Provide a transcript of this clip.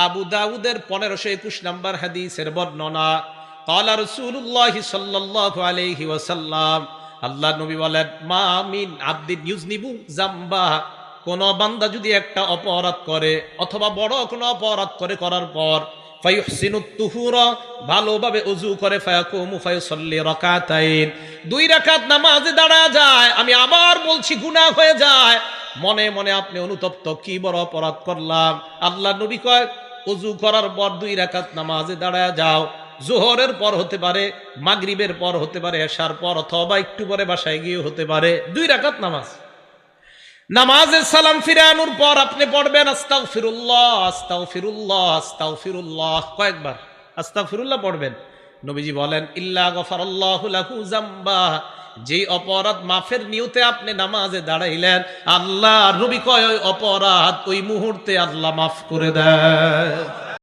আবু দাউদের 1521 নম্বর হাদিসের বর্ণনা। ক্বালা রাসূলুল্লাহ সাল্লাল্লাহু আলাইহি ওয়াসাল্লাম, আল্লাহর নবী বলেন, মা মিন আবদিন ইউযনিবু যামবা, কোন বান্দা যদি একটা অপরাধ করে অথবা বড় কোনো অপরাধ করে, করার পর ফায়ুহসিনুত তুহুরা, ভালোভাবে ওযু করে, ফায়াকুমু ফায়ুসাল্লি রাকাতাইন, 2 রাকাত নামাজে দাঁড়া যায়, আমি আবার বলছি গুনাহ হয়ে যায়, মনে মনে আপনি অনুতপ্ত, কি বড় অপরাধ করলাম। আল্লাহ নবী কয়, ওযু করার পর 2 রাকাত নামাজে দাঁড়ায় যাও। জোহরের পর হতে পারে, মাগরিবের পর হতে পারে, এশার পর, অথবা একটু পরে বাসায় গিয়ে হতে পারে, 2 রাকাত নামাজ। নামাজের সালাম ফিরানোর পর আপনি পড়বেন আস্তাগফিরুল্লাহ আস্তাগফিরুল্লাহ আস্তাগফিরুল্লাহ, কয়েকবার আস্তাগফিরুল্লাহ পড়বেন। নবীজি বলেন, ইল্লা গফারাল্লাহু লাহু যামবা, যেই অপরাধ মাফের নিয়তে আপনি নামাজে দাঁড়াইলেন, আল্লাহ নবী কয় ওই অপরাধ ওই মুহূর্তে আল্লাহ মাফ করে দেয়।